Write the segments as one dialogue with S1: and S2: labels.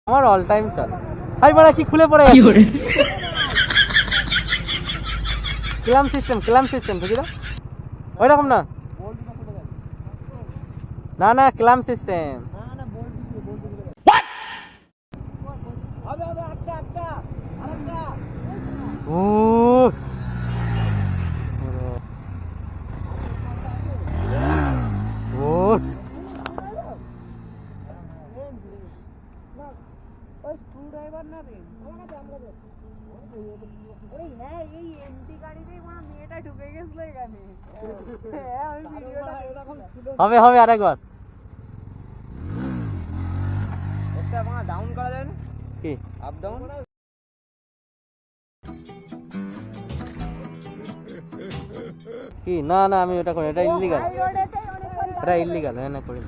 S1: আমার all time চলে। High মারা কি খুলে পড়ে ক্লাম সিস্টেম বুঝিরা ওই রকম না না না ক্লাম সিস্টেম ও হবে হবে আরেকবার একটা ডাউন করা যায় না কি আপ ডাউন কি না না আমি ওটা করি এটা ইল্লিগাল হ্যাঁ না করি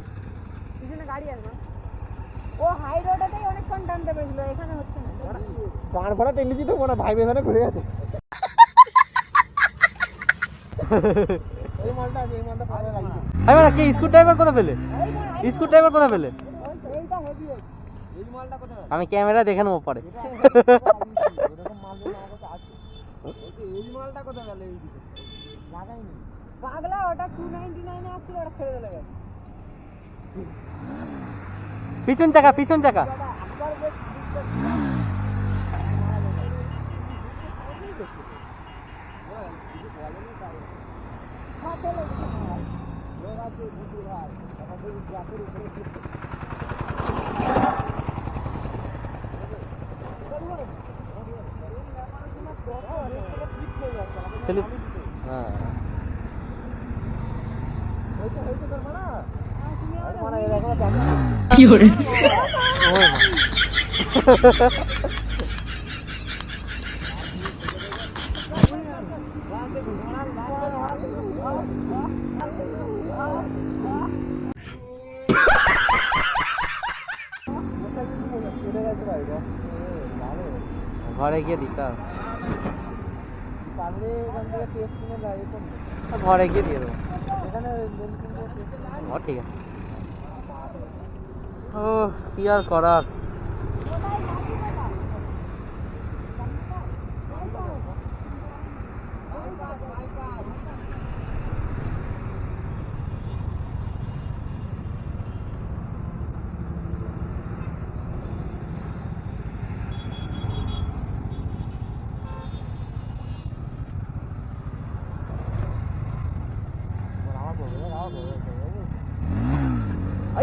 S1: পিছনে গাড়ি আছে ও হাই রোডেতেই অনেকক্ষণ টানতে পেরেছিল এখানে হচ্ছে না পার ভরা টেনে দিতে মনে ভাই এখানে ঘুরে গেছে এই মালটা আছে এই মালটা পারে লাগবে ভাই মানে কি স্কুল ড্রাইভার কোথা পেলে এইটা হেভি আছে এই মালটা কোথা আমি ক্যামেরা দেখে নেব পরে এরকম মাল আমার কাছে আছে এই মালটা কোথা গেল এই দিকে লাগাই নি পাগলা ওটা 299 এ আসছিল ওটা ছেড়ে দিলে পিছন চাকা কি হরে ঘরে গিয়ে দিতাম ঘরে গিয়ে দিয়ে দেবো ঠিক আছে ও কি আর করার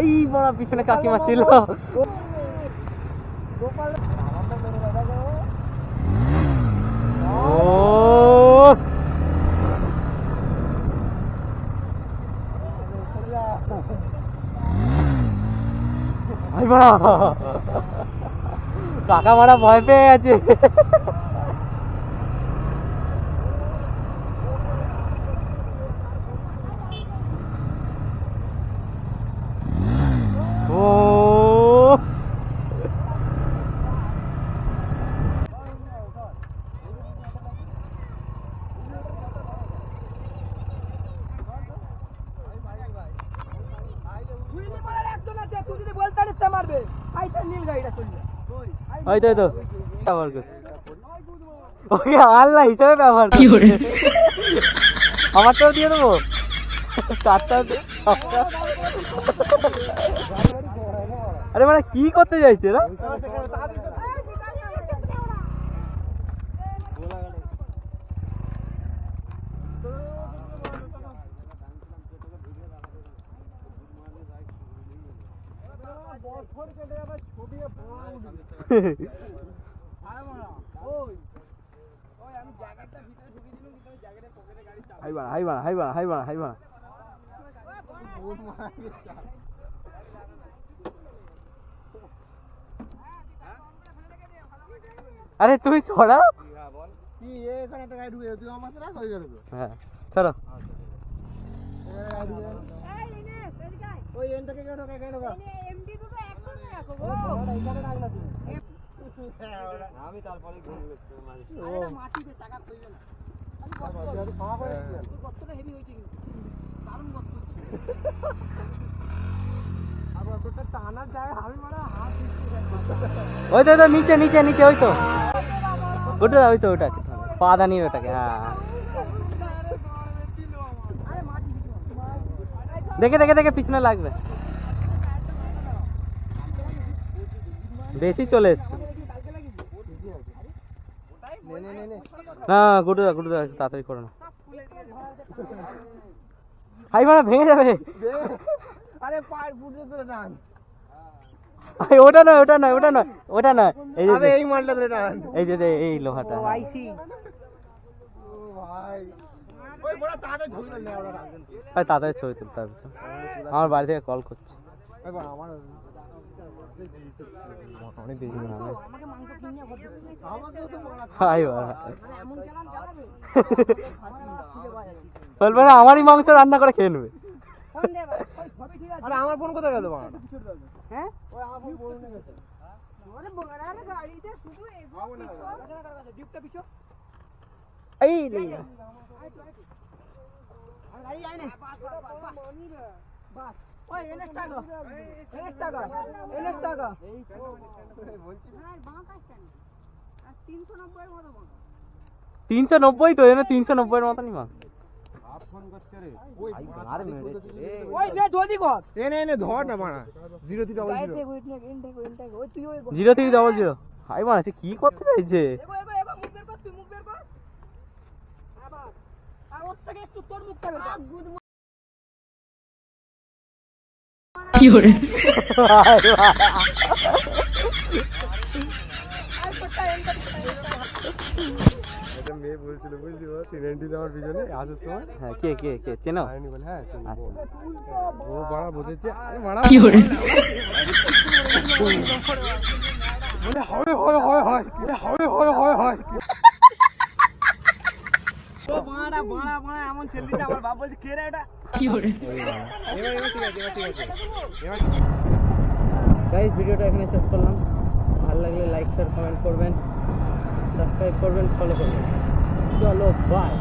S1: এই বড় পিছনে কাকিমা ছিল কাকা মারা ভয় পেয়ে গেছে আল্লাহ হিসাবে ব্যবহার কি করে আমারটাও দিয়ে দেবো আরে মানে কি করতে চাইছে না আরে তুই ছড়া কি এখানে একটা গাড়ি ঢুকে তুই আমার সাথে রাখ হয়ে গেল তো হ্যাঁ চলো এই ইনেস এদিকে আয় ওই এনটাকে কেন ঢোকা এমডি দুটো 100 এ রাখো গো এইখানে রাখ না তুমি আমি তারপরে ঘুরে গেছি আরে মাটিতে চাকা কইবে না আমি কতটা হেভি হইছে কিন্তু ওই তো নিচে নিচে নিচে ওই তো ওই তো ওটা পা দানিয়ে ওটাকে। হ্যাঁ দেখে দেখে দেখে পিছনে লাগবে, বেশি চলে এসছে না। গুডু দা তাড়াতাড়ি করো না, হাই মারা ভেঙে যাবে।
S2: আরে পায়ের ফুটে ধরে টান।
S1: ওটা নয় ওটা নয় ওটা নয় ওটা নয়, এই যে
S2: এই মালটা ধরে টান।
S1: এই যে এই লোহাটা।
S2: আইসি ভাই ওই বড় তাড়াতাড়ি ঝুল না ওরা রাখবেন।
S1: ভাই তাড়াতাড়ি ছবি তুলতে হবে তো, আমার বাড়ি থেকে কল করছে।
S2: ভাই বড় আমার অনেক দেরি না আমাকে মাংস কিনে করতে আমাকেও তো বড়
S1: হাই বাবা
S2: এমন চালান চালাবে
S1: বলবে না আমারই মাংস রান্না করে খেয়ে নেবে।
S2: ফোন দে ভাই সবই ঠিক আছে। আরে আমার ফোন কোথায় গেল বাবা? হ্যাঁ ওই আমার ফোন বড় নিয়ে গেছে। আরে বড় আরে গাড়িতে শুধু এই কাছে ডিপটা পিছো
S1: এই লে
S2: গাড়ি আয় না বাস ওই এনএসটা গো এনএসটা গো এনএসটা গো এই তো বলছি আর বাঁ কাজটা না আর 390 এর মতো বাঁ
S1: 390 তো এনে 390 এর মতনই মাছ।
S2: আপ ফোন করছে রে ওই আর মেরে ওই নে জলদি কর এনে ধর না মারা 0300 ওই তুই ওই
S1: 0300 হাই মারা সে কি করতে চাইছে?
S2: এগো মুখ বের কর তুই মুখ বের কর আবার আর ওর থেকে একটু তোর মুখটা বের কর গুদ
S1: কি করে
S2: এটা মেয়ে বলছিল বুঝলি ও 390 আমার পিছনে আসার সময়।
S1: হ্যাঁ কে কে কে চেনো?
S2: আইনি বলে হ্যাঁ
S1: আচ্ছা
S2: ও বড়া বসেছে আরে বড়া
S1: কি করে
S2: বলে হয় হয় হয় হয় বলে হয় হয় হয় হয় ও বাড়া বাড়া বাড়া এমন ছেলেটা আমার বাপ বলছে কে রে এটা
S1: কি করে।
S2: এবার ঠিক আছে এবার ঠিক আছে এবার
S1: গাইস ভিডিওটা এখানে শেষ করলাম। ভালো লাগলে লাইক শেয়ার কমেন্ট করবেন, সাবস্ক্রাইব করবেন, ফলো করবেন। চলো বাই।